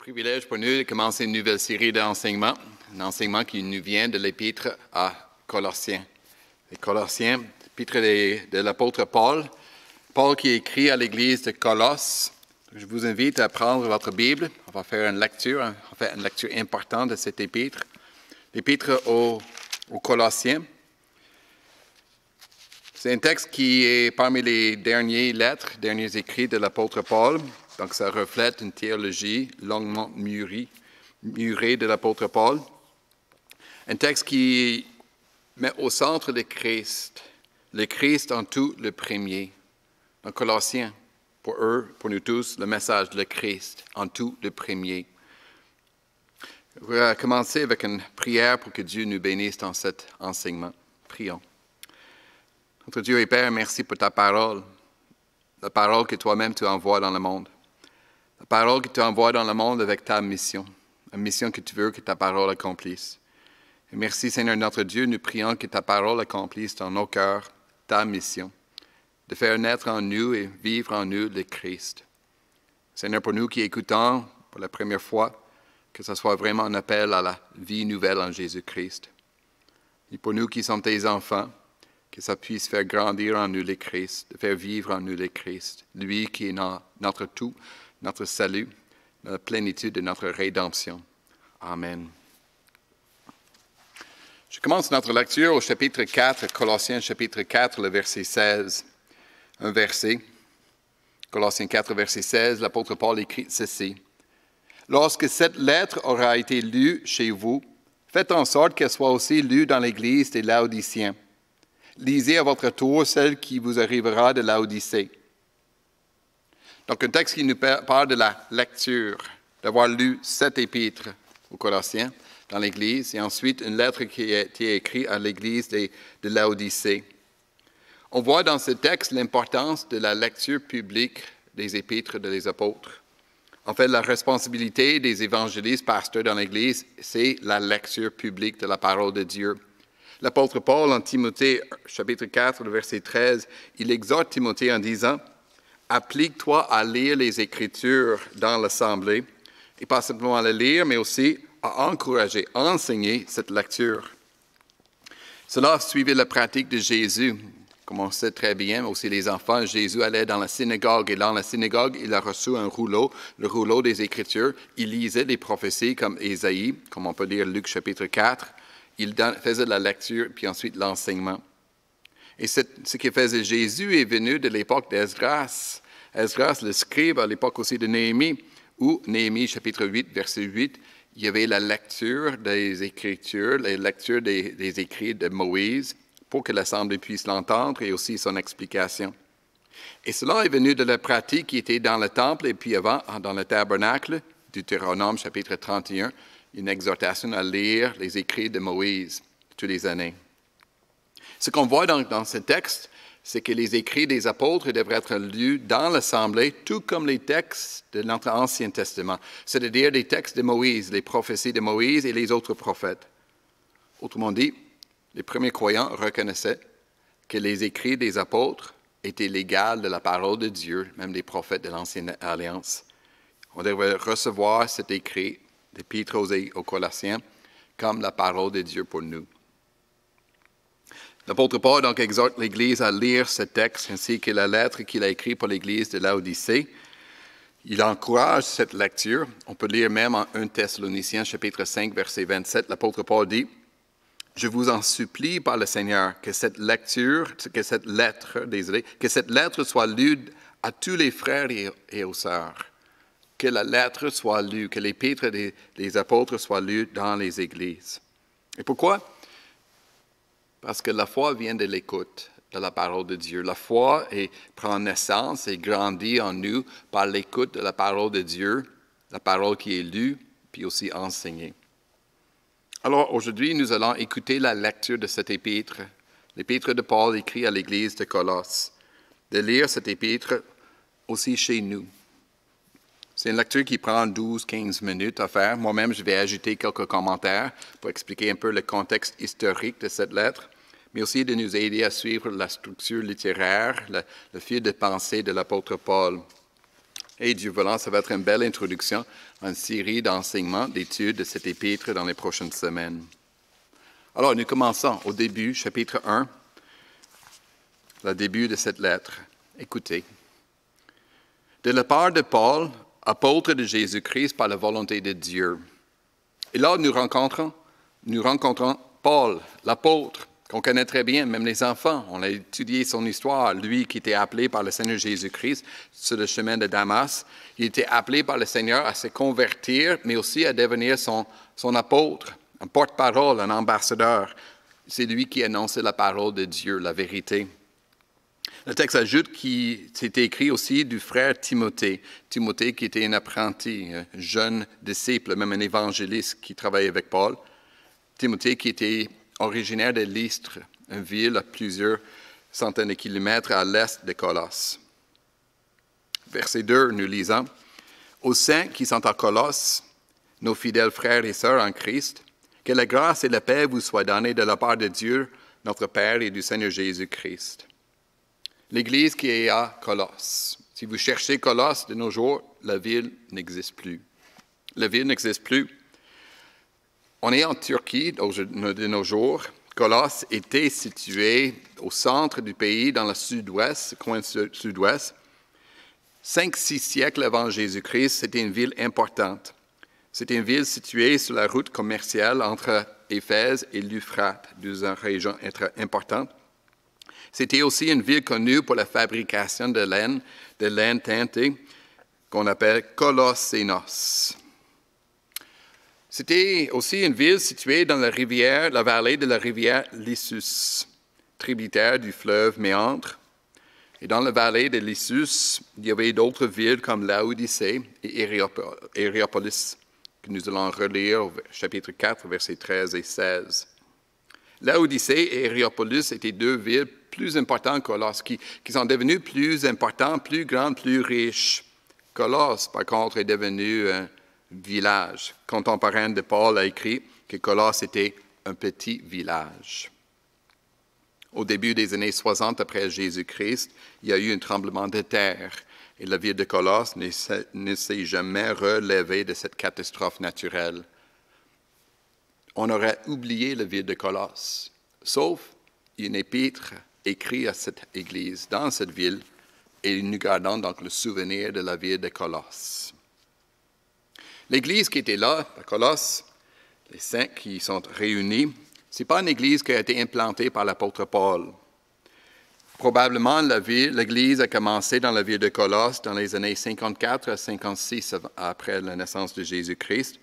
Privilège pour nous de commencer une nouvelle série d'enseignements, un enseignement qui nous vient de l'épître à Colossiens. Les Colossiens, l'épître de l'apôtre Paul, Paul qui écrit à l'église de Colosse. Je vous invite à prendre votre Bible, on va faire une lecture importante de cette épître, l'épître aux Colossiens. C'est un texte qui est parmi les derniers écrits de l'apôtre Paul. Donc, ça reflète une théologie longuement mûrée de l'apôtre Paul. Un texte qui met au centre le Christ en tout le premier. Dans Colossiens, pour eux, pour nous tous, le message de le Christ en tout le premier. On va commencer avec une prière pour que Dieu nous bénisse dans cet enseignement. Prions. Notre Dieu et Père, merci pour ta parole, la parole que toi-même tu envoies dans le monde. La parole que tu envoies dans le monde avec ta mission, la mission que tu veux que ta parole accomplisse. Et merci Seigneur notre Dieu, nous prions que ta parole accomplisse dans nos cœurs ta mission, de faire naître en nous et vivre en nous le Christ. Seigneur, pour nous qui écoutons pour la première fois, que ce soit vraiment un appel à la vie nouvelle en Jésus-Christ. Et pour nous qui sommes tes enfants, que ça puisse faire grandir en nous le Christ, de faire vivre en nous le Christ, lui qui est notre tout, notre salut, la plénitude de notre rédemption. Amen. Je commence notre lecture au chapitre 4, Colossiens chapitre 4, le verset 16. Un verset, Colossiens 4, verset 16, l'apôtre Paul écrit ceci. « Lorsque cette lettre aura été lue chez vous, faites en sorte qu'elle soit aussi lue dans l'église des Laodiciens. Lisez à votre tour celle qui vous arrivera de Laodicée. » Donc, un texte qui nous parle de la lecture, d'avoir lu cet épître aux Colossiens dans l'Église, et ensuite une lettre qui a été écrite à l'Église de Laodicée. On voit dans ce texte l'importance de la lecture publique des épîtres des apôtres. En fait, la responsabilité des évangélistes, pasteurs dans l'Église, c'est la lecture publique de la parole de Dieu. L'apôtre Paul, en Timothée, chapitre 4, le verset 13, il exhorte Timothée en disant « Applique-toi à lire les Écritures dans l'Assemblée, et pas simplement à les lire, mais aussi à encourager, à enseigner cette lecture. » Cela suivait la pratique de Jésus. Comme on sait très bien, aussi les enfants, Jésus allait dans la synagogue, et dans la synagogue, il a reçu un rouleau, le rouleau des Écritures. Il lisait des prophéties comme Ésaïe, comme on peut lire Luc chapitre 4. Il faisait la lecture, puis ensuite l'enseignement. Et ce que faisait Jésus est venu de l'époque d'Esdras. Esdras, le scribe, à l'époque aussi de Néhémie, où Néhémie, chapitre 8, verset 8, il y avait la lecture des Écritures, la lecture des écrits de Moïse, pour que l'Assemblée puisse l'entendre et aussi son explication. Et cela est venu de la pratique qui était dans le temple et puis avant, dans le tabernacle, Deutéronome, chapitre 31, une exhortation à lire les écrits de Moïse toutes les années. Ce qu'on voit dans ce texte, c'est que les écrits des apôtres devraient être lus dans l'Assemblée, tout comme les textes de notre Ancien Testament, c'est-à-dire les textes de Moïse, les prophéties de Moïse et les autres prophètes. Autrement dit, les premiers croyants reconnaissaient que les écrits des apôtres étaient l'égal de la parole de Dieu, même des prophètes de l'Ancienne Alliance. On devrait recevoir cet écrit d'Épître aux Colossiens comme la parole de Dieu pour nous. L'apôtre Paul donc exhorte l'Église à lire ce texte ainsi que la lettre qu'il a écrite pour l'Église de Laodicée. Il encourage cette lecture. On peut lire même en 1 Thessaloniciens chapitre 5 verset 27. L'apôtre Paul dit « Je vous en supplie par le Seigneur que cette lettre soit lue à tous les frères et aux sœurs. Que la lettre soit lue, que l'épître des apôtres soit lue dans les églises. » Et pourquoi? Parce que la foi vient de l'écoute de la parole de Dieu. La foi prend naissance et grandit en nous par l'écoute de la parole de Dieu, la parole qui est lue, puis aussi enseignée. Alors aujourd'hui, nous allons écouter la lecture de cet épître, l'épître de Paul écrit à l'église de Colosse, de lire cet épître aussi chez nous. C'est une lecture qui prend 12-15 minutes à faire. Moi-même, je vais ajouter quelques commentaires pour expliquer un peu le contexte historique de cette lettre, mais aussi de nous aider à suivre la structure littéraire, le fil de pensée de l'apôtre Paul. Et Dieu voulant, ça va être une belle introduction à une série d'enseignements, d'études de cet épître dans les prochaines semaines. Alors, nous commençons au début, chapitre 1, le début de cette lettre. Écoutez. De la part de Paul, apôtre de Jésus-Christ par la volonté de Dieu. Et là, nous rencontrons Paul, l'apôtre, qu'on connaît très bien, même les enfants. On a étudié son histoire, lui qui était appelé par le Seigneur Jésus-Christ sur le chemin de Damas. Il était appelé par le Seigneur à se convertir, mais aussi à devenir son apôtre, un porte-parole, un ambassadeur. C'est lui qui annonçait la parole de Dieu, la vérité. Le texte ajoute qu'il s'était écrit aussi du frère Timothée. Timothée qui était un apprenti, un jeune disciple, même un évangéliste qui travaillait avec Paul. Timothée qui était originaire de Lystre, une ville à plusieurs centaines de kilomètres à l'est de Colosse. Verset 2, nous lisons. « Aux saints qui sont à Colosse, nos fidèles frères et sœurs en Christ, que la grâce et la paix vous soient données de la part de Dieu, notre Père et du Seigneur Jésus-Christ. » L'Église qui est à Colosse. Si vous cherchez Colosse de nos jours, la ville n'existe plus. La ville n'existe plus. On est en Turquie de nos jours. Colosse était située au centre du pays, dans le sud-ouest, coin sud-ouest. 5-6 siècles avant Jésus-Christ, c'était une ville importante. C'était une ville située sur la route commerciale entre Éphèse et l'Euphrate, deux régions importantes. C'était aussi une ville connue pour la fabrication de laine teintée, qu'on appelle Colossenos. C'était aussi une ville située dans la vallée de la rivière Lissus, tributaire du fleuve Méandre. Et dans la vallée de Lissus, il y avait d'autres villes comme Laodicée et Hiérapolis, que nous allons relire au chapitre 4, versets 13 et 16. Laodicée et Hiérapolis étaient deux villes plus importantes que Colosse, qui sont devenues plus importantes, plus grandes, plus riches. Colosse, par contre, est devenu un village. Contemporain de Paul a écrit que Colosse était un petit village. Au début des années 60 après Jésus-Christ, il y a eu un tremblement de terre et la ville de Colosse ne s'est jamais relevée de cette catastrophe naturelle. On aurait oublié la ville de Colosse, sauf une épître écrite à cette église dans cette ville, et nous gardons donc le souvenir de la ville de Colosse. L'église qui était là, à Colosse, les saints qui sont réunis, ce n'est pas une église qui a été implantée par l'apôtre Paul. Probablement, l'église a commencé dans la ville de Colosse dans les années 54 à 56 après la naissance de Jésus-Christ.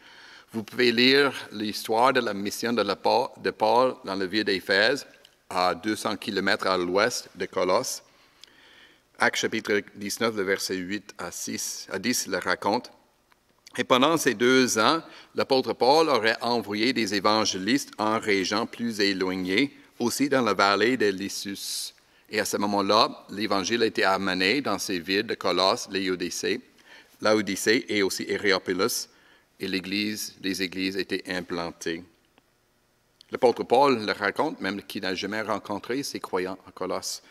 Vous pouvez lire l'histoire de la mission de Paul dans la ville d'Éphèse, à 200 km à l'ouest de Colosse. Actes chapitre 19, le verset 8 à 10 le raconte. Et pendant ces 2 ans, l'apôtre Paul aurait envoyé des évangélistes en régions plus éloignées, aussi dans la vallée de Lissus. Et à ce moment-là, l'évangile a été amené dans ces villes de Colosse, Laodicée et aussi Hiérapolis, et les églises étaient implantées. L'apôtre Paul le raconte, même qu'il n'a jamais rencontré ces croyants à Colosse.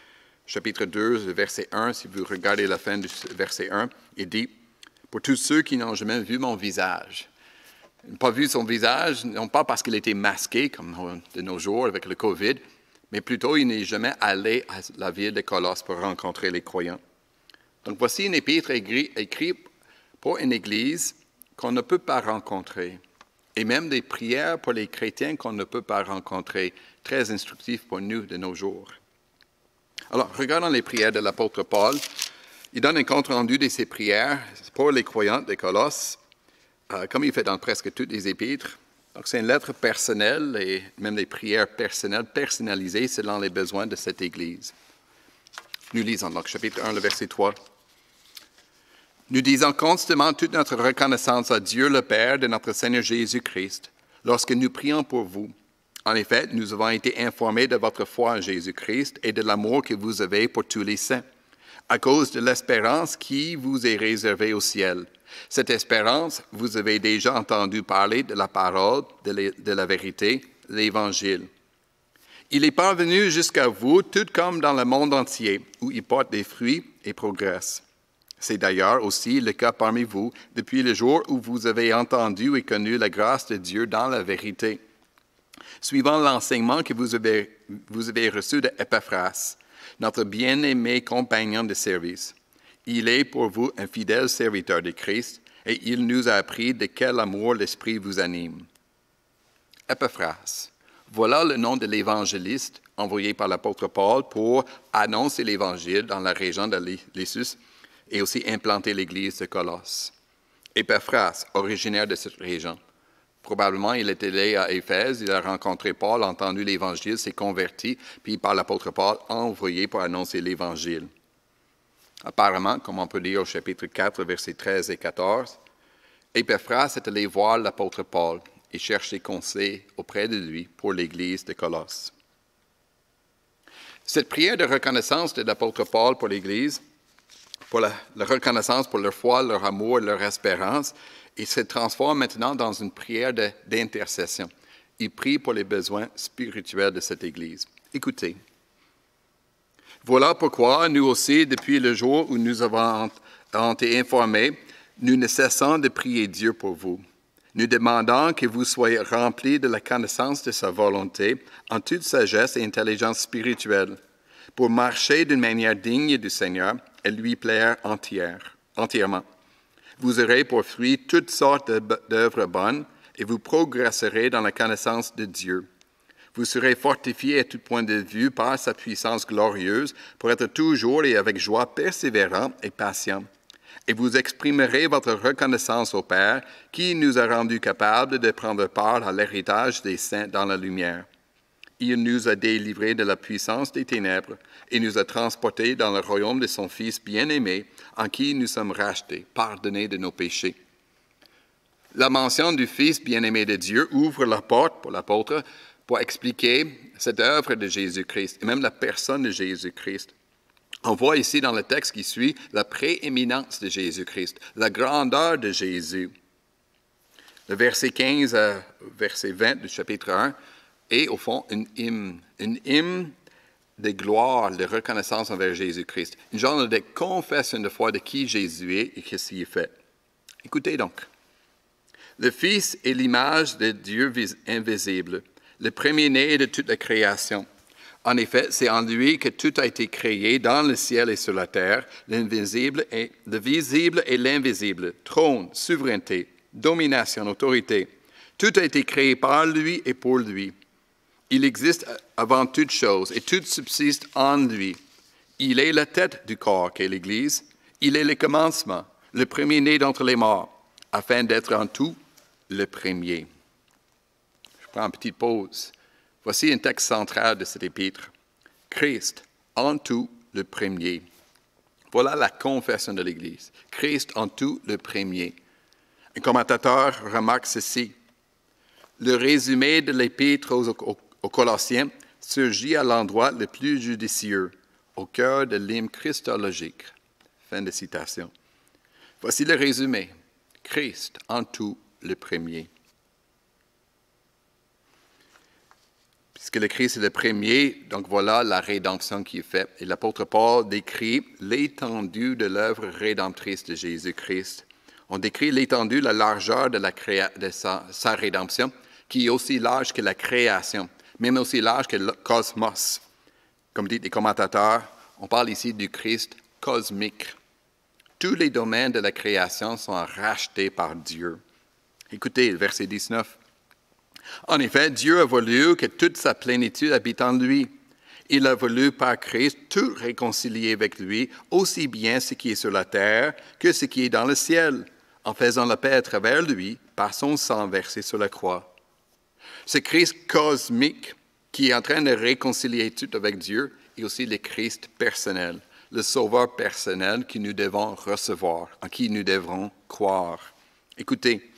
Chapitre 2, verset 1, si vous regardez la fin du verset 1, il dit « Pour tous ceux qui n'ont jamais vu mon visage ». Ils n'ont pas vu son visage, non pas parce qu'il était masqué, comme de nos jours avec le COVID, mais plutôt il n'est jamais allé à la ville de Colosse pour rencontrer les croyants. Donc voici une épître écrite pour une église qu'on ne peut pas rencontrer. Et même des prières pour les chrétiens qu'on ne peut pas rencontrer, très instructifs pour nous de nos jours. Alors, regardons les prières de l'apôtre Paul. Il donne un compte-rendu de ses prières pour les croyants de Colosse, comme il fait dans presque toutes les épîtres. Donc, c'est une lettre personnelle et même des prières personnelles, personnalisées selon les besoins de cette Église. Nous lisons donc chapitre 1, le verset 3. Nous disons constamment toute notre reconnaissance à Dieu le Père de notre Seigneur Jésus-Christ lorsque nous prions pour vous. En effet, nous avons été informés de votre foi en Jésus-Christ et de l'amour que vous avez pour tous les saints, à cause de l'espérance qui vous est réservée au ciel. Cette espérance, vous avez déjà entendu parler de la parole, de la vérité, l'Évangile. Il est parvenu jusqu'à vous, tout comme dans le monde entier, où il porte des fruits et progresse. C'est d'ailleurs aussi le cas parmi vous depuis le jour où vous avez entendu et connu la grâce de Dieu dans la vérité. Suivant l'enseignement que vous avez reçu d'Épaphras, notre bien-aimé compagnon de service. Il est pour vous un fidèle serviteur de Christ et il nous a appris de quel amour l'Esprit vous anime. Épaphras, voilà le nom de l'évangéliste envoyé par l'apôtre Paul pour annoncer l'Évangile dans la région de Lissus et aussi implanter l'Église de Colosse. Épaphras, originaire de cette région. Probablement, il était allé à Éphèse, il a rencontré Paul, entendu l'Évangile, s'est converti, puis par l'apôtre Paul, envoyé pour annoncer l'Évangile. Apparemment, comme on peut lire au chapitre 4, versets 13 et 14, Épaphras est allé voir l'apôtre Paul et chercher conseil auprès de lui pour l'Église de Colosse. Cette prière de reconnaissance de l'apôtre Paul pour l'Église, pour la reconnaissance pour leur foi, leur amour, leur espérance, il se transforme maintenant dans une prière d'intercession. Il prie pour les besoins spirituels de cette Église. Écoutez. Voilà pourquoi nous aussi, depuis le jour où nous avons été informés, nous ne cessons de prier Dieu pour vous. Nous demandons que vous soyez remplis de la connaissance de sa volonté en toute sagesse et intelligence spirituelle, pour marcher d'une manière digne du Seigneur et lui plaire entièrement. Vous aurez pour fruit toutes sortes d'œuvres bonnes et vous progresserez dans la connaissance de Dieu. Vous serez fortifiés à tout point de vue par sa puissance glorieuse pour être toujours et avec joie persévérants et patients. Et vous exprimerez votre reconnaissance au Père qui nous a rendus capables de prendre part à l'héritage des saints dans la lumière. Il nous a délivrés de la puissance des ténèbres et nous a transportés dans le royaume de son Fils bien-aimé, en qui nous sommes rachetés, pardonnés de nos péchés. La mention du Fils bien-aimé de Dieu ouvre la porte pour l'apôtre pour expliquer cette œuvre de Jésus-Christ et même la personne de Jésus-Christ. On voit ici dans le texte qui suit la prééminence de Jésus-Christ, la grandeur de Jésus. Le verset 15 à verset 20 du chapitre 1 est au fond une hymne de gloire, de reconnaissance envers Jésus-Christ. Une genre de confession de foi de qui Jésus est et qu'est-ce qu'il fait. Écoutez donc. Le Fils est l'image de Dieu invisible, le premier-né de toute la création. En effet, c'est en lui que tout a été créé dans le ciel et sur la terre, le visible et l'invisible, trône, souveraineté, domination, autorité. Tout a été créé par lui et pour lui. Il existe avant toute chose et tout subsiste en lui. Il est la tête du corps qu'est l'Église. Il est le commencement, le premier-né d'entre les morts, afin d'être en tout le premier. Je prends une petite pause. Voici un texte central de cet épître. Christ, en tout le premier. Voilà la confession de l'Église. Christ, en tout le premier. Un commentateur remarque ceci. Le résumé de l'épître aux Colossiens surgit à l'endroit le plus judicieux, au cœur de l'hymne christologique. Fin de citation. Voici le résumé. Christ, en tout le premier. Puisque le Christ est le premier, donc voilà la rédemption qui est faite. Et l'apôtre Paul décrit l'étendue de l'œuvre rédemptrice de Jésus-Christ. On décrit l'étendue, la largeur de sa rédemption, qui est aussi large que la création, même aussi large que le cosmos. Comme disent les commentateurs, on parle ici du Christ cosmique. Tous les domaines de la création sont rachetés par Dieu. Écoutez, le verset 19. En effet, Dieu a voulu que toute sa plénitude habite en lui. Il a voulu par Christ tout réconcilier avec lui, aussi bien ce qui est sur la terre que ce qui est dans le ciel, en faisant la paix à travers lui par son sang versé sur la croix. Ce Christ cosmique qui est en train de réconcilier tout avec Dieu est aussi le Christ personnel, le Sauveur personnel que nous devons recevoir, en qui nous devrons croire. Écoutez,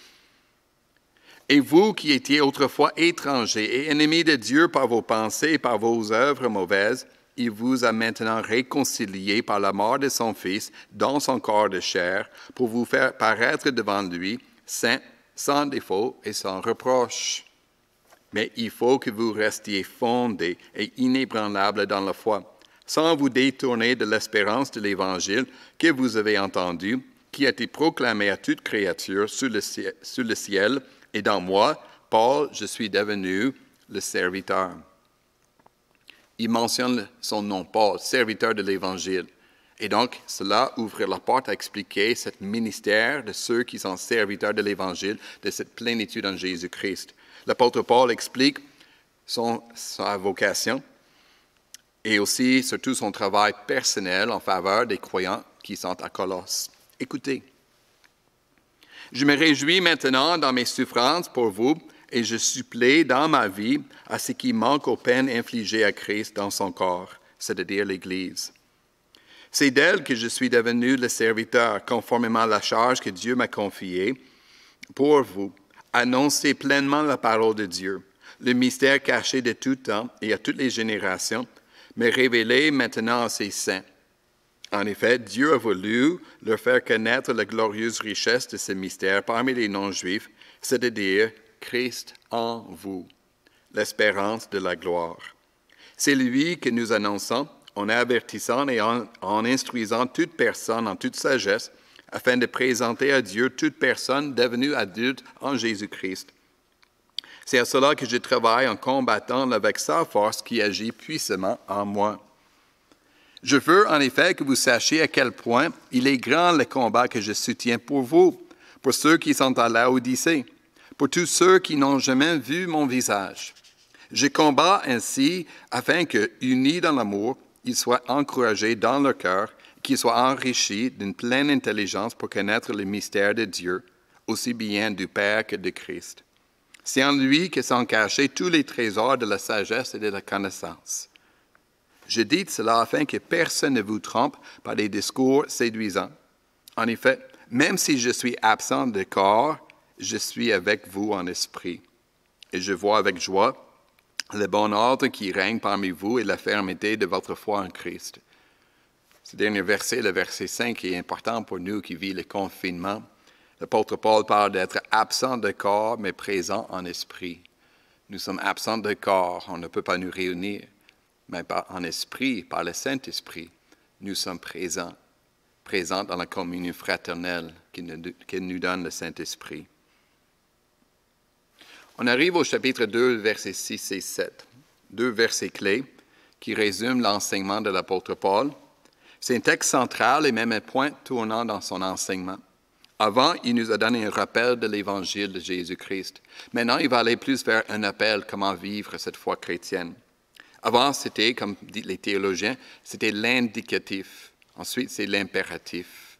et vous qui étiez autrefois étrangers et ennemis de Dieu par vos pensées et par vos œuvres mauvaises, il vous a maintenant réconciliés par la mort de son Fils dans son corps de chair pour vous faire paraître devant lui, saints, sans défaut et sans reproche. Mais il faut que vous restiez fondés et inébranlables dans la foi, sans vous détourner de l'espérance de l'Évangile que vous avez entendu, qui a été proclamé à toute créature sous le ciel, et dans moi, Paul, je suis devenu le serviteur. Il mentionne son nom, Paul, serviteur de l'Évangile. Et donc, cela ouvre la porte à expliquer ce ministère de ceux qui sont serviteurs de l'Évangile, de cette plénitude en Jésus-Christ. L'apôtre Paul explique sa vocation et aussi, surtout, son travail personnel en faveur des croyants qui sont à Colosse. Écoutez, je me réjouis maintenant dans mes souffrances pour vous et je supplée dans ma vie à ce qui manque aux peines infligées à Christ dans son corps, c'est-à-dire l'Église. C'est d'elle que je suis devenu le serviteur, conformément à la charge que Dieu m'a confiée, pour vous, annoncer pleinement la parole de Dieu, le mystère caché de tout temps et à toutes les générations, mais révélé maintenant à ses saints. En effet, Dieu a voulu leur faire connaître la glorieuse richesse de ce mystère parmi les non-juifs, c'est-à-dire Christ en vous, l'espérance de la gloire. C'est lui que nous annonçons en avertissant et en instruisant toute personne en toute sagesse, afin de présenter à Dieu toute personne devenue adulte en Jésus-Christ. C'est à cela que je travaille en combattant avec sa force qui agit puissamment en moi. Je veux en effet que vous sachiez à quel point il est grand le combat que je soutiens pour vous, pour ceux qui sont à Laodicée, pour tous ceux qui n'ont jamais vu mon visage. Je combats ainsi afin que, unis dans l'amour, ils soient encouragés dans leur cœur, qu'ils soient enrichis d'une pleine intelligence pour connaître le mystère de Dieu, aussi bien du Père que de Christ. C'est en lui que sont cachés tous les trésors de la sagesse et de la connaissance. Je dis cela afin que personne ne vous trompe par des discours séduisants. En effet, même si je suis absent de corps, je suis avec vous en esprit. Et je vois avec joie le bon ordre qui règne parmi vous et la fermeté de votre foi en Christ. Ce dernier verset, le verset 5, est important pour nous qui vivons le confinement. L'apôtre Paul parle d'être absent de corps, mais présent en esprit. Nous sommes absents de corps, on ne peut pas nous réunir. Mais en esprit, par le Saint-Esprit, nous sommes présents dans la communion fraternelle que nous donne le Saint-Esprit. On arrive au chapitre 2, versets 6 et 7, 2 versets clés qui résument l'enseignement de l'apôtre Paul. C'est un texte central et même un point tournant dans son enseignement. Avant, il nous a donné un rappel de l'Évangile de Jésus-Christ. Maintenant, il va aller plus vers un appel comment vivre cette foi chrétienne. Avant, c'était, comme disent les théologiens, c'était l'indicatif. Ensuite, c'est l'impératif.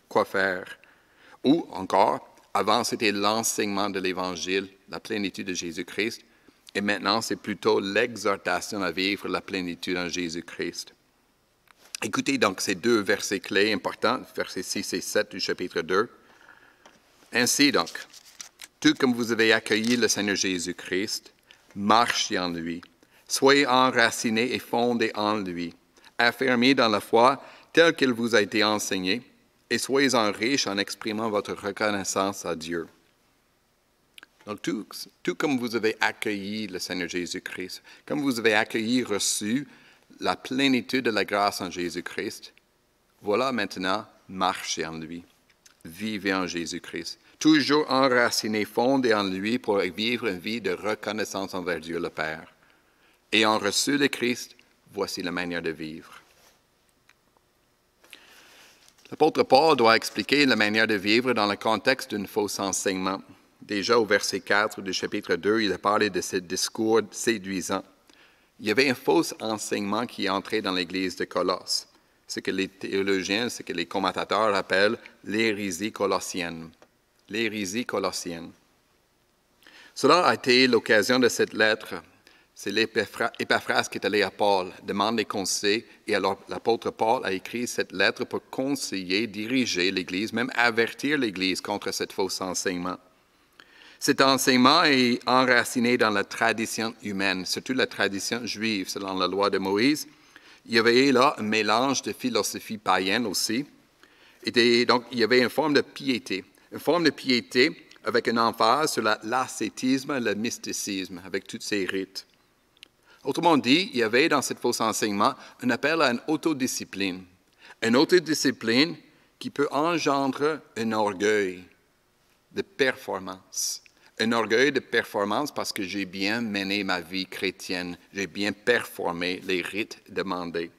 Quoi faire? Ou encore, avant, c'était l'enseignement de l'Évangile, la plénitude de Jésus-Christ. Et maintenant, c'est plutôt l'exhortation à vivre la plénitude en Jésus-Christ. Écoutez donc ces deux versets clés importants, versets 6 et 7 du chapitre 2. Ainsi donc, tout comme vous avez accueilli le Seigneur Jésus-Christ, marchez en lui. Soyez enracinés et fondés en lui, affermis dans la foi telle qu'elle vous a été enseignée, et soyez-en riches en exprimant votre reconnaissance à Dieu. Donc, tout comme vous avez accueilli le Seigneur Jésus-Christ, comme vous avez accueilli, reçu la plénitude de la grâce en Jésus-Christ, voilà maintenant, marchez en lui, vivez en Jésus-Christ, toujours enracinés, fondés en lui pour vivre une vie de reconnaissance envers Dieu le Père. Ayant reçu le Christ, voici la manière de vivre. L'apôtre Paul doit expliquer la manière de vivre dans le contexte d'un faux enseignement. Déjà au verset 4 du chapitre 2, il a parlé de ce discours séduisant. Il y avait un faux enseignement qui est entré dans l'Église de Colosse, ce que les théologiens, ce que les commentateurs appellent l'hérésie colossienne. L'hérésie colossienne. Cela a été l'occasion de cette lettre. C'est l'Épaphras qui est allé à Paul, demande des conseils, et alors l'apôtre Paul a écrit cette lettre pour conseiller, diriger l'Église, même avertir l'Église contre ce faux enseignement. Cet enseignement est enraciné dans la tradition humaine, surtout la tradition juive, selon la loi de Moïse. Il y avait là un mélange de philosophie païenne aussi, et donc il y avait une forme de piété avec une emphase sur l'ascétisme et le mysticisme, avec tous ces rites. Autrement dit, il y avait dans ce faux enseignement un appel à une autodiscipline. Une autodiscipline qui peut engendrer un orgueil de performance. Un orgueil de performance parce que j'ai bien mené ma vie chrétienne, j'ai bien performé les rites demandés.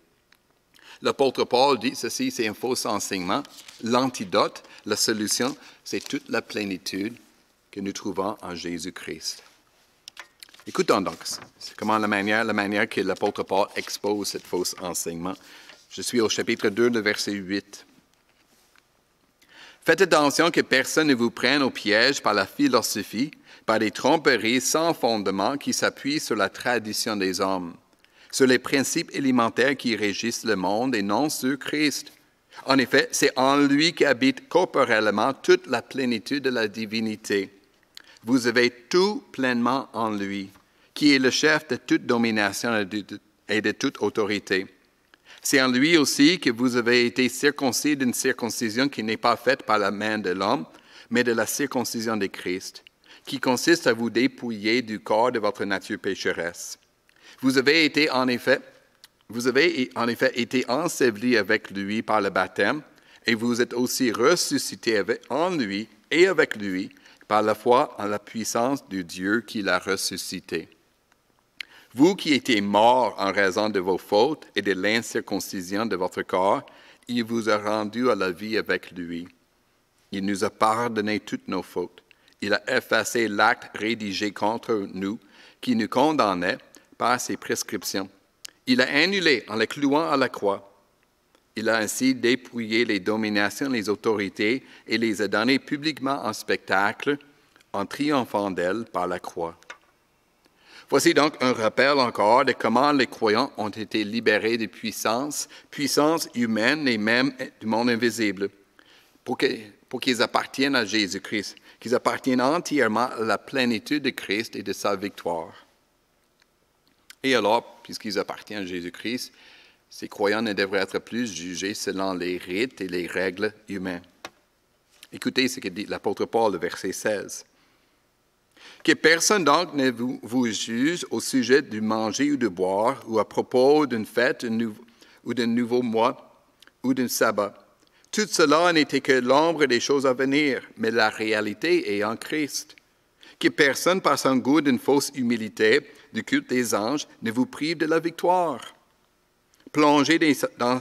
L'apôtre Paul dit, ceci c'est un faux enseignement. L'antidote, la solution, c'est toute la plénitude que nous trouvons en Jésus-Christ. Écoutons donc, c'est comment la manière que l'apôtre Paul expose ce faux enseignement. Je suis au chapitre 2, le verset 8. Faites attention que personne ne vous prenne au piège par la philosophie, par des tromperies sans fondement qui s'appuient sur la tradition des hommes, sur les principes élémentaires qui régissent le monde et non sur Christ. En effet, c'est en lui qu'habite corporellement toute la plénitude de la divinité. Vous avez tout pleinement en lui, qui est le chef de toute domination et de toute autorité. C'est en lui aussi que vous avez été circoncis d'une circoncision qui n'est pas faite par la main de l'homme, mais de la circoncision de Christ, qui consiste à vous dépouiller du corps de votre nature pécheresse. Vous avez en effet été ensevelis avec lui par le baptême, et vous êtes aussi ressuscités en lui et avec lui par la foi en la puissance du Dieu qui l'a ressuscité. Vous qui étiez morts en raison de vos fautes et de l'incirconcision de votre corps, il vous a rendus à la vie avec lui. Il nous a pardonné toutes nos fautes. Il a effacé l'acte rédigé contre nous qui nous condamnait par ses prescriptions. Il l'a annulé en le clouant à la croix. Il a ainsi dépouillé les dominations, les autorités et les a données publiquement en spectacle en triomphant d'elles par la croix. Voici donc un rappel encore de comment les croyants ont été libérés de puissances humaines et même du monde invisible, pour qu'ils appartiennent à Jésus-Christ, qu'ils appartiennent entièrement à la plénitude de Christ et de sa victoire. Et alors, puisqu'ils appartiennent à Jésus-Christ, ces croyants ne devraient être plus jugés selon les rites et les règles humaines. Écoutez ce que dit l'apôtre Paul, le verset 16. Que personne donc ne vous juge au sujet du manger ou du boire, ou à propos d'une fête ou d'un nouveau mois, ou d'un sabbat. Tout cela n'était que l'ombre des choses à venir, mais la réalité est en Christ. Que personne, par son goût d'une fausse humilité, du culte des anges, ne vous prive de la victoire. Plongez dans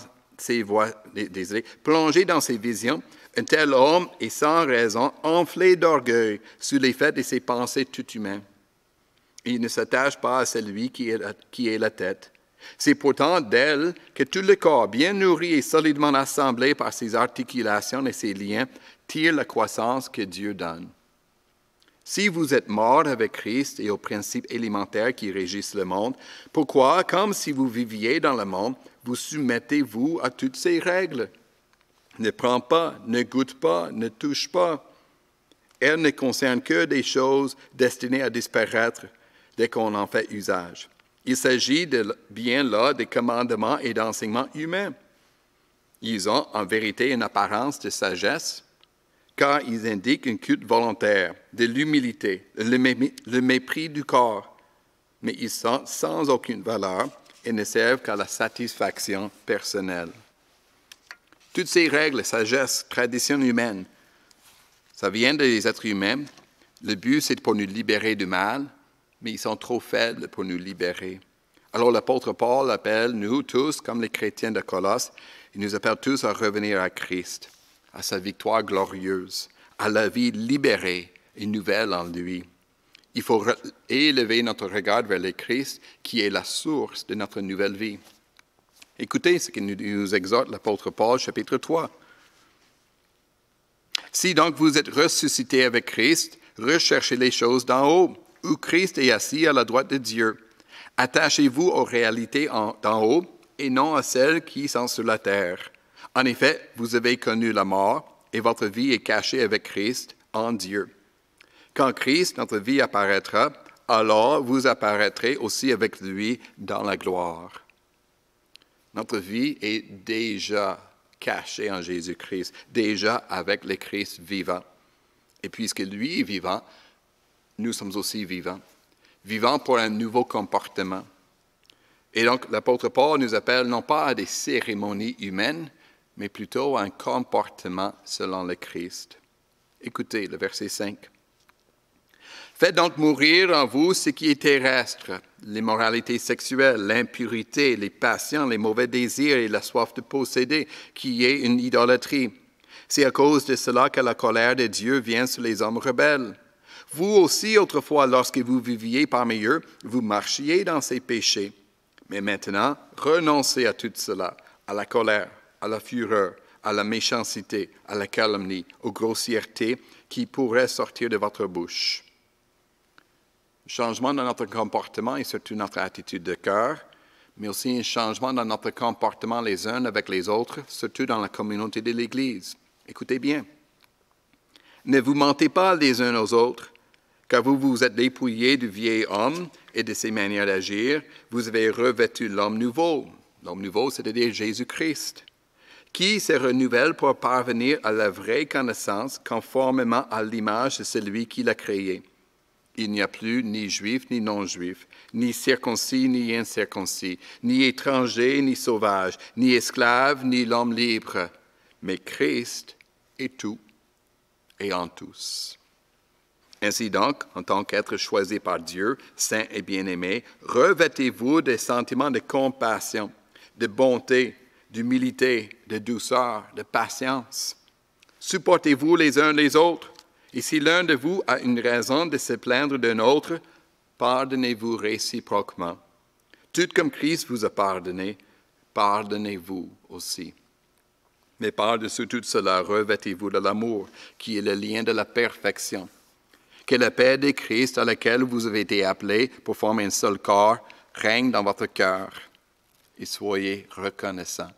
ses visions, un tel homme est sans raison enflé d'orgueil sous l'effet de ses pensées tout humaines. Il ne s'attache pas à celui qui est la tête. C'est pourtant d'elle que tout le corps, bien nourri et solidement assemblé par ses articulations et ses liens, tire la croissance que Dieu donne. Si vous êtes morts avec Christ et aux principes élémentaires qui régissent le monde, pourquoi, comme si vous viviez dans le monde, vous soumettez-vous à toutes ces règles? Ne prends pas, ne goûte pas, ne touche pas. Elles ne concernent que des choses destinées à disparaître dès qu'on en fait usage. Il s'agit bien là des commandements et d'enseignements humains. Ils ont en vérité une apparence de sagesse, car ils indiquent un culte volontaire, de l'humilité, le mépris du corps, mais ils sont sans aucune valeur et ne servent qu'à la satisfaction personnelle. Toutes ces règles, sagesse, traditions humaines, ça vient des êtres humains. Le but, c'est pour nous libérer du mal, mais ils sont trop faibles pour nous libérer. Alors l'apôtre Paul appelle nous tous, comme les chrétiens de Colosse, il nous appelle tous à revenir à Christ, à sa victoire glorieuse, à la vie libérée et nouvelle en lui. Il faut élever notre regard vers le Christ, qui est la source de notre nouvelle vie. Écoutez ce que nous exhorte l'apôtre Paul, chapitre 3. Si donc vous êtes ressuscités avec Christ, recherchez les choses d'en haut, où Christ est assis à la droite de Dieu. Attachez-vous aux réalités d'en haut et non à celles qui sont sur la terre. En effet, vous avez connu la mort et votre vie est cachée avec Christ en Dieu. Quand Christ, notre vie, apparaîtra, alors vous apparaîtrez aussi avec lui dans la gloire. Notre vie est déjà cachée en Jésus-Christ, déjà avec le Christ vivant. Et puisque lui est vivant, nous sommes aussi vivants. Vivants pour un nouveau comportement. Et donc, l'apôtre Paul nous appelle non pas à des cérémonies humaines, mais plutôt à un comportement selon le Christ. Écoutez le verset 5. Faites donc mourir en vous ce qui est terrestre, l'immoralité sexuelle, l'impurité, les passions, les mauvais désirs et la soif de posséder, qui est une idolâtrie. C'est à cause de cela que la colère de Dieu vient sur les hommes rebelles. Vous aussi, autrefois, lorsque vous viviez parmi eux, vous marchiez dans ces péchés. Mais maintenant, renoncez à tout cela, à la colère, à la fureur, à la méchanceté, à la calomnie, aux grossièretés qui pourraient sortir de votre bouche. Le changement dans notre comportement et surtout notre attitude de cœur, mais aussi un changement dans notre comportement les uns avec les autres, surtout dans la communauté de l'Église. Écoutez bien. Ne vous mentez pas les uns aux autres, car vous vous êtes dépouillés du vieil homme et de ses manières d'agir. Vous avez revêtu l'homme nouveau. L'homme nouveau, c'est-à-dire Jésus-Christ, qui se renouvelle pour parvenir à la vraie connaissance conformément à l'image de celui qui l'a créé. Il n'y a plus ni juif ni non-juif, ni circoncis ni incirconcis, ni étranger ni sauvage, ni esclave ni l'homme libre, mais Christ est tout et en tous. Ainsi donc, en tant qu'être choisi par Dieu, saint et bien-aimé, revêtez-vous des sentiments de compassion, de bonté, d'humilité, de douceur, de patience. Supportez-vous les uns les autres. Et si l'un de vous a une raison de se plaindre d'un autre, pardonnez-vous réciproquement. Tout comme Christ vous a pardonné, pardonnez-vous aussi. Mais par-dessus tout cela, revêtez-vous de l'amour, qui est le lien de la perfection. Que la paix de Christ à laquelle vous avez été appelés pour former un seul corps règne dans votre cœur. Et soyez reconnaissants.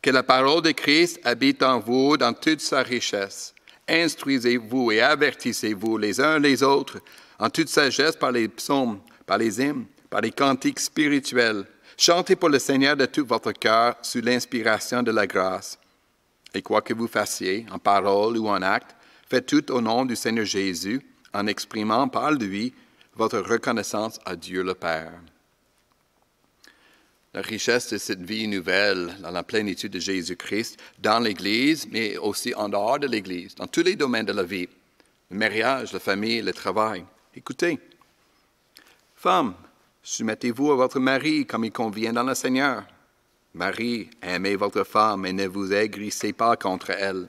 Que la parole de Christ habite en vous dans toute sa richesse. Instruisez-vous et avertissez-vous les uns les autres en toute sagesse par les psaumes, par les hymnes, par les cantiques spirituels. Chantez pour le Seigneur de tout votre cœur sous l'inspiration de la grâce. Et quoi que vous fassiez, en parole ou en acte, faites tout au nom du Seigneur Jésus, en exprimant par lui votre reconnaissance à Dieu le Père. La richesse de cette vie nouvelle, dans la plénitude de Jésus-Christ, dans l'Église, mais aussi en dehors de l'Église, dans tous les domaines de la vie, le mariage, la famille, le travail. Écoutez, femmes, soumettez-vous à votre mari comme il convient dans le Seigneur. Mari, aimez votre femme et ne vous aigrissez pas contre elle.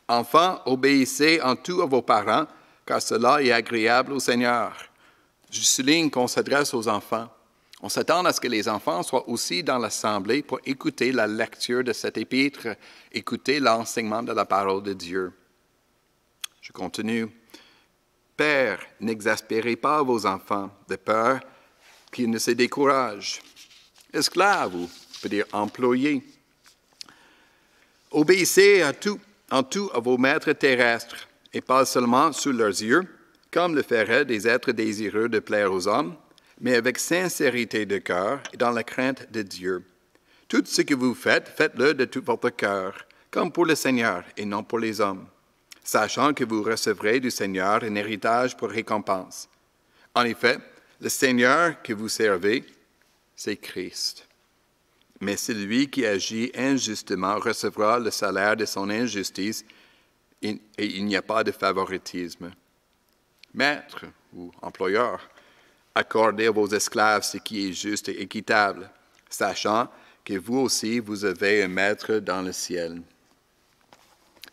Enfants, obéissez en tout à vos parents, car cela est agréable au Seigneur. Je souligne qu'on s'adresse aux enfants. On s'attend à ce que les enfants soient aussi dans l'assemblée pour écouter la lecture de cet épître, écouter l'enseignement de la parole de Dieu. Je continue. Pères, n'exaspérez pas vos enfants de peur qu'ils ne se découragent. Esclaves, ou on peut dire employés. Obéissez en tout à vos maîtres terrestres, et pas seulement sous leurs yeux, comme le feraient des êtres désireux de plaire aux hommes, mais avec sincérité de cœur et dans la crainte de Dieu. Tout ce que vous faites, faites-le de tout votre cœur, comme pour le Seigneur et non pour les hommes, sachant que vous recevrez du Seigneur un héritage pour récompense. En effet, le Seigneur que vous servez, c'est Christ. Mais celui qui agit injustement recevra le salaire de son injustice, et il n'y a pas de favoritisme. Maître ou employeur, accordez à vos esclaves ce qui est juste et équitable, sachant que vous aussi, vous avez un maître dans le ciel.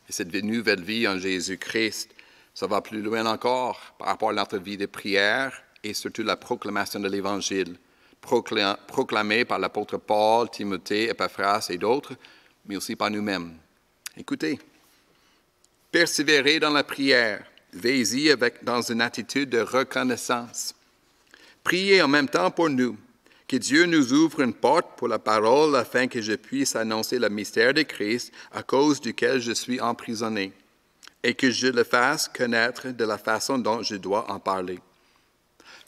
Et cette nouvelle vie en Jésus-Christ, ça va plus loin encore par rapport à notre vie de prière et surtout la proclamation de l'Évangile, proclamée par l'apôtre Paul, Timothée, Epaphras et d'autres, mais aussi par nous-mêmes. Écoutez, persévérez dans la prière, veillez-y dans une attitude de reconnaissance. Priez en même temps pour nous, que Dieu nous ouvre une porte pour la parole afin que je puisse annoncer le mystère de Christ à cause duquel je suis emprisonné, et que je le fasse connaître de la façon dont je dois en parler.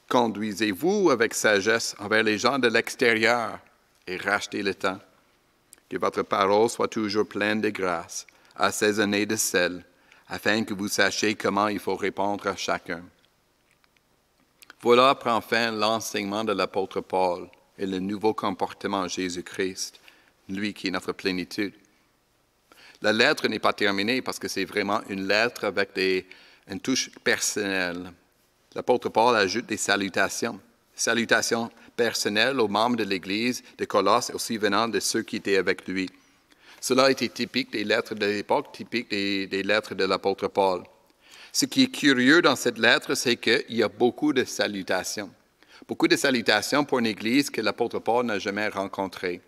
Conduisez-vous avec sagesse envers les gens de l'extérieur et rachetez le temps. Que votre parole soit toujours pleine de grâce, assaisonnée de sel, afin que vous sachiez comment il faut répondre à chacun. Voilà prend fin l'enseignement de l'apôtre Paul. et le nouveau comportement de Jésus-Christ, lui qui est notre plénitude. La lettre n'est pas terminée parce que c'est vraiment une lettre avec une touche personnelle. L'apôtre Paul ajoute des salutations. Salutations personnelles aux membres de l'Église de Colosse, aussi venant de ceux qui étaient avec lui. Cela était typique des lettres de l'époque, typique des lettres de l'apôtre Paul. Ce qui est curieux dans cette lettre, c'est qu'il y a beaucoup de salutations. Beaucoup de salutations pour une Église que l'apôtre Paul n'a jamais rencontrée.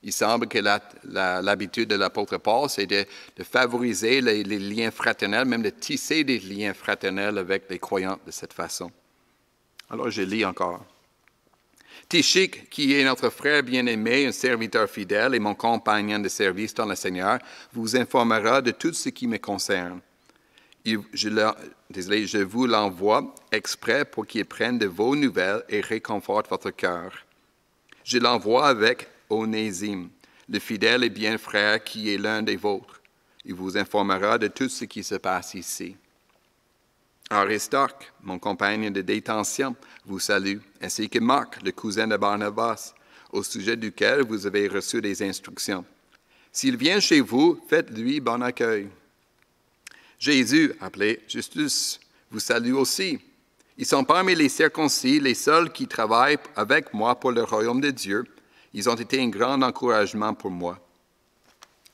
Il semble que l'habitude de l'apôtre Paul, c'est de favoriser les liens fraternels, même de tisser des liens fraternels avec les croyants de cette façon. Alors je lis encore. Tychik, qui est notre frère bien-aimé, un serviteur fidèle et mon compagnon de service dans le Seigneur, vous informera de tout ce qui me concerne. Je vous l'envoie exprès pour qu'il prenne de vos nouvelles et réconforte votre cœur. Je l'envoie avec Onésime, le fidèle et bien frère qui est l'un des vôtres. Il vous informera de tout ce qui se passe ici. Aristarque, mon compagnon de détention, vous salue, ainsi que Marc, le cousin de Barnabas, au sujet duquel vous avez reçu des instructions. S'il vient chez vous, faites-lui bon accueil. Jésus, appelé Justus, vous salue aussi. Ils sont parmi les circoncis, les seuls qui travaillent avec moi pour le royaume de Dieu. Ils ont été un grand encouragement pour moi.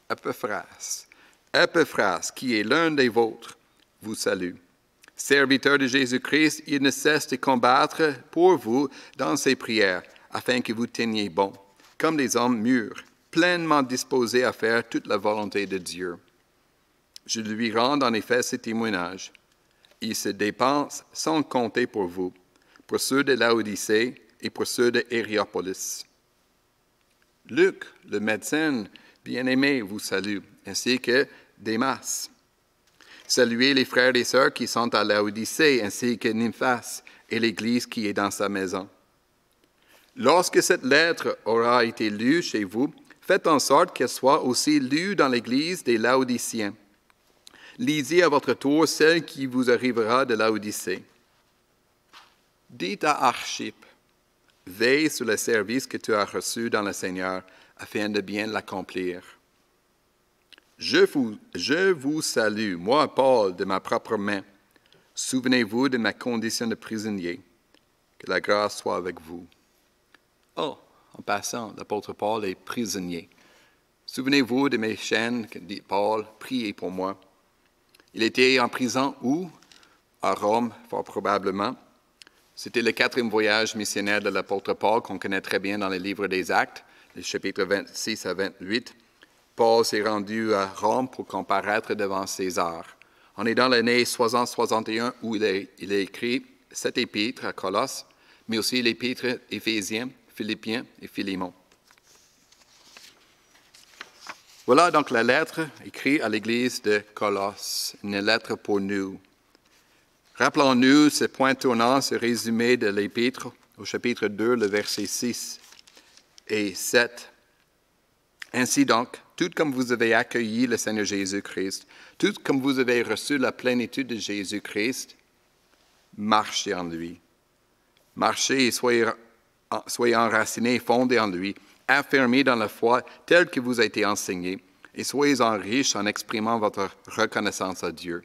Epaphras, qui est l'un des vôtres, vous salue. Serviteur de Jésus-Christ, il ne cesse de combattre pour vous dans ses prières, afin que vous teniez bon, comme des hommes mûrs, pleinement disposés à faire toute la volonté de Dieu. Je lui rends en effet ce témoignage. Il se dépense sans compter pour vous, pour ceux de Laodicée et pour ceux de Hiérapolis. Luc, le médecin bien-aimé, vous salue, ainsi que Démas. Saluez les frères et sœurs qui sont à Laodicée, ainsi que Nymphas et l'Église qui est dans sa maison. Lorsque cette lettre aura été lue chez vous, faites en sorte qu'elle soit aussi lue dans l'Église des Laodiciens. Lisez à votre tour celle qui vous arrivera de Laodicée. Dites à Archippe, veille sur le service que tu as reçu dans le Seigneur, afin de bien l'accomplir. Je vous salue, moi, Paul, de ma propre main. Souvenez-vous de ma condition de prisonnier. Que la grâce soit avec vous. Oh, en passant, l'apôtre Paul est prisonnier. Souvenez-vous de mes chaînes, dit Paul, priez pour moi. Il était en prison où? À Rome, fort probablement. C'était le 4e voyage missionnaire de l'apôtre Paul qu'on connaît très bien dans les livres des Actes, les chapitres 26 à 28. Paul s'est rendu à Rome pour comparaître devant César. On est dans l'année 60-61 où il a écrit 7 épîtres à Colosse, mais aussi l'épître Éphésiens, Philippiens et Philémon. Voilà donc la lettre écrite à l'église de Colosse, une lettre pour nous. Rappelons-nous ce point tournant, ce résumé de l'épître au chapitre 2, le verset 6 et 7. Ainsi donc, tout comme vous avez accueilli le Seigneur Jésus-Christ, tout comme vous avez reçu la plénitude de Jésus-Christ, marchez en lui. Marchez et soyez enracinés, fondés en lui, affermis dans la foi telle que vous a été enseignée, et soyez-en riches en exprimant votre reconnaissance à Dieu.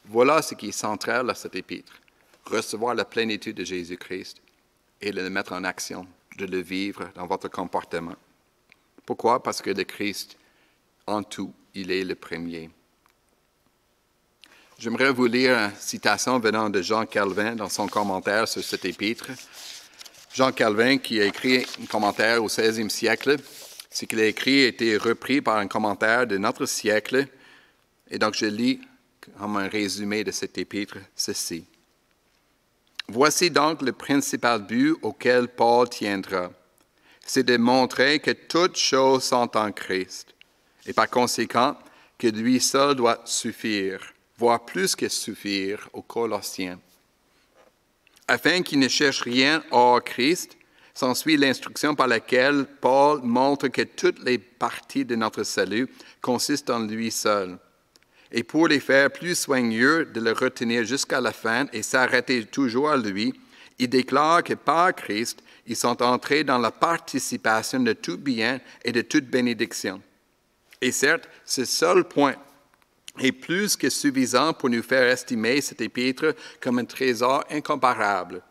Voilà ce qui est central à cet épître, recevoir la plénitude de Jésus-Christ et le mettre en action, de le vivre dans votre comportement. Pourquoi? Parce que le Christ, en tout, il est le premier. J'aimerais vous lire une citation venant de Jean Calvin dans son commentaire sur cet épître. Jean Calvin, qui a écrit un commentaire au 16e siècle, ce qu'il a écrit a été repris par un commentaire de notre siècle. Et donc, je lis comme un résumé de cet épître ceci. Voici donc le principal but auquel Paul tiendra. C'est de montrer que toutes choses sont en Christ, et par conséquent, que lui seul doit suffire, voire plus que suffire aux Colossiens. Afin qu'ils ne cherchent rien hors Christ, s'ensuit l'instruction par laquelle Paul montre que toutes les parties de notre salut consistent en lui seul. Et pour les faire plus soigneux de le retenir jusqu'à la fin et s'arrêter toujours à lui, il déclare que par Christ, Ils sont entrés dans la participation de tout bien et de toute bénédiction. Et certes, ce seul point est plus que suffisant pour nous faire estimer cet épître comme un trésor incomparable,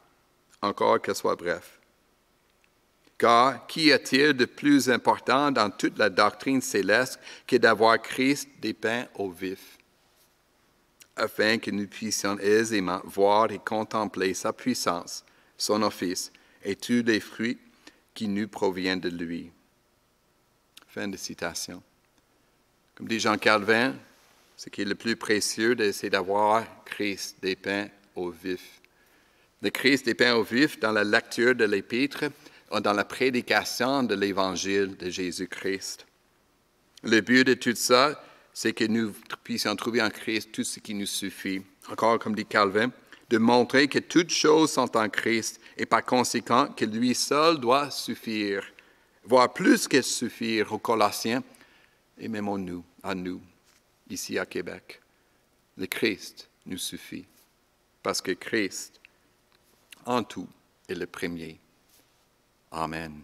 encore qu'elle soit bref. Car qu'y a-t-il de plus important dans toute la doctrine céleste que d'avoir Christ dépeint au vif, afin que nous puissions aisément voir et contempler sa puissance, son office et tous les fruits qui nous proviennent de lui. Fin de citation. Comme dit Jean Calvin, ce qui est le plus précieux, c'est d'avoir Christ dépeint au vif. Le Christ dépeint au vif dans la lecture de l'Épître ou dans la prédication de l'Évangile de Jésus-Christ. Le but de tout ça, c'est que nous puissions trouver en Christ tout ce qui nous suffit. Encore comme dit Calvin, de montrer que toutes choses sont en Christ et par conséquent que lui seul doit suffire, voire plus que suffire aux Colossiens et même à nous, ici à Québec. Le Christ nous suffit, parce que Christ, en tout, est le premier. Amen.